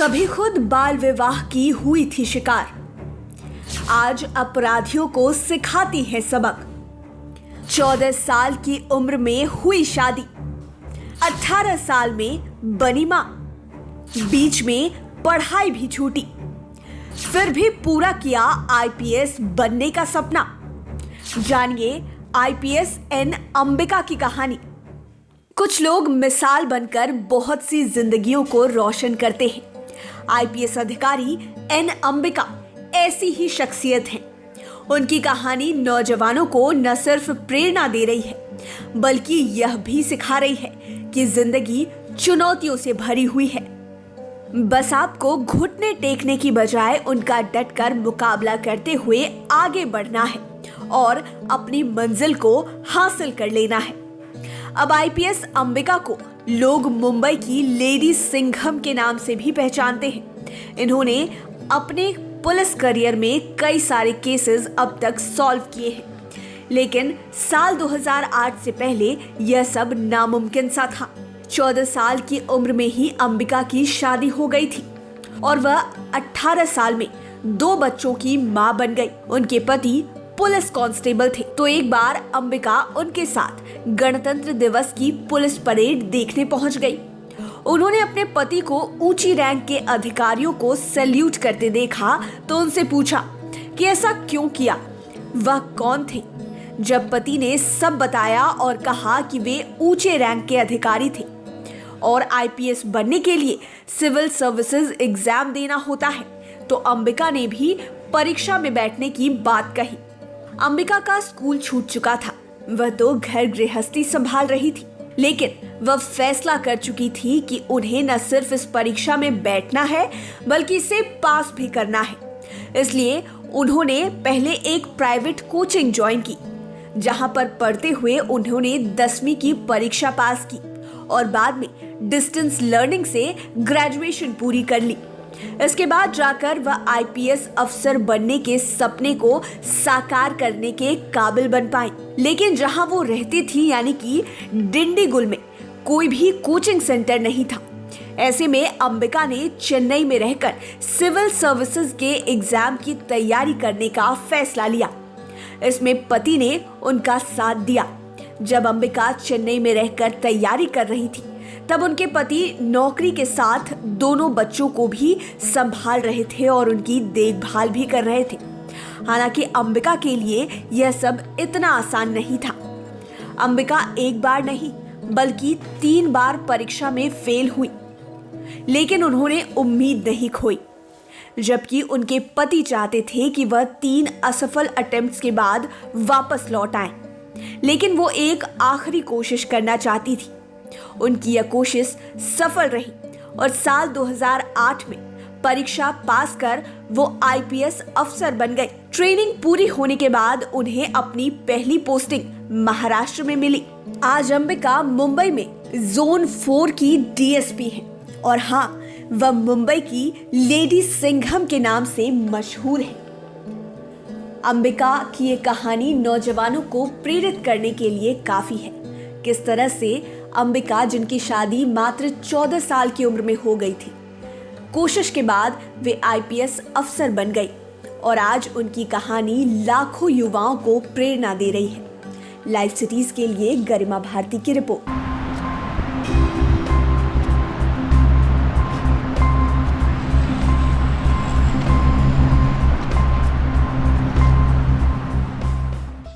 कभी खुद बाल विवाह की हुई थी शिकार, आज अपराधियों को सिखाती है सबक। 14 साल की उम्र में हुई शादी, 18 साल में बनी मां, बीच में पढ़ाई भी छूटी, फिर भी पूरा किया आईपीएस बनने का सपना। जानिए आईपीएस एन अंबिका की कहानी। कुछ लोग मिसाल बनकर बहुत सी जिंदगियों को रोशन करते हैं। आईपीएस अधिकारी एन अंबिका ऐसी ही शख्सियत हैं। उनकी कहानी नौजवानों को न सिर्फ प्रेरणा दे रही है, बल्कि यह भी सिखा रही है कि जिंदगी चुनौतियों से भरी हुई है। बस आपको घुटने टेकने की बजाय उनका डटकर मुकाबला करते हुए आगे बढ़ना है और अपनी मंजिल को हासिल कर लेना है। अब आईपीएस अंबिका को लोग मुंबई की लेडी सिंघम के नाम से भी पहचानते हैं। इन्होंने अपने पुलिस करियर में कई सारे केसेस अब तक सॉल्व किए हैं, लेकिन साल 2008 से पहले यह सब नामुमकिन सा था। 14 साल की उम्र में ही अंबिका की शादी हो गई थी और वह 18 साल में 2 बच्चों की मां बन गई। उनके पति पुलिस कांस्टेबल थे, तो एक बार अंबिका उनके साथ गणतंत्र दिवस की पुलिस परेड देखने पहुंच गई। उन्होंने अपने पति को ऊंची रैंक के अधिकारियों को सैल्यूट करते देखा तो उनसे पूछा कि ऐसा क्यों किया, वह कौन थे। जब पति ने सब बताया और कहा कि वे ऊंचे रैंक के अधिकारी थे और आईपीएस बनने के लिए सिविल सर्विसेज एग्जाम देना होता है, तो अंबिका ने भी परीक्षा में बैठने की बात कही। अंबिका का स्कूल छूट चुका था, वह तो घर गृहस्थी संभाल रही थी, लेकिन वह फैसला कर चुकी थी कि उन्हें न सिर्फ इस परीक्षा में बैठना है बल्कि इसे पास भी करना है। इसलिए उन्होंने पहले एक प्राइवेट कोचिंग ज्वाइन की, जहां पर पढ़ते हुए उन्होंने 10वीं की परीक्षा पास की और बाद में डिस्टेंस लर्निंग से ग्रेजुएशन पूरी कर ली। इसके बाद जाकर वह आईपीएस अफसर बनने के सपने को साकार करने के काबिल बन पाई। लेकिन जहां वो रहती थी यानी कि डिंडीगुल में कोई भी कोचिंग सेंटर नहीं था। ऐसे में अंबिका ने चेन्नई में रहकर सिविल सर्विसेज के एग्जाम की तैयारी करने का फैसला लिया। इसमें पति ने उनका साथ दिया। जब अंबिका चेन्नई में रहकर तैयारी कर रही थी, तब उनके पति नौकरी के साथ दोनों बच्चों को भी संभाल रहे थे और उनकी देखभाल भी कर रहे थे। हालांकि अंबिका के लिए यह सब इतना आसान नहीं था। अंबिका एक बार नहीं बल्कि 3 बार परीक्षा में फेल हुई, लेकिन उन्होंने उम्मीद नहीं खोई। जबकि उनके पति चाहते थे कि वह 3 असफल अटेम्प्ट्स के बाद वापस लौट आएं, लेकिन वो एक आखिरी कोशिश करना चाहती थी। उनकी यह कोशिश सफल रही और साल 2008 में परीक्षा पास कर वो आईपीएस अफसर बन गई। ट्रेनिंग पूरी होने के बाद उन्हें अपनी पहली पोस्टिंग महाराष्ट्र में मिली। आज अंबिका मुंबई में जोन 4 की डीएसपी है और हाँ, वह मुंबई की लेडी सिंघम के नाम से मशहूर है। अंबिका की ये कहानी नौजवानों को प्रेरित करने के लिए काफी है। किस तरह से अंबिका, जिनकी शादी मात्र 14 साल की उम्र में हो गई थी, कोशिश के बाद वे आईपीएस अफसर बन गई और आज उनकी कहानी लाखों युवाओं को प्रेरणा दे रही है। लाइव सिटीज के लिए गरिमा भारती की रिपोर्ट।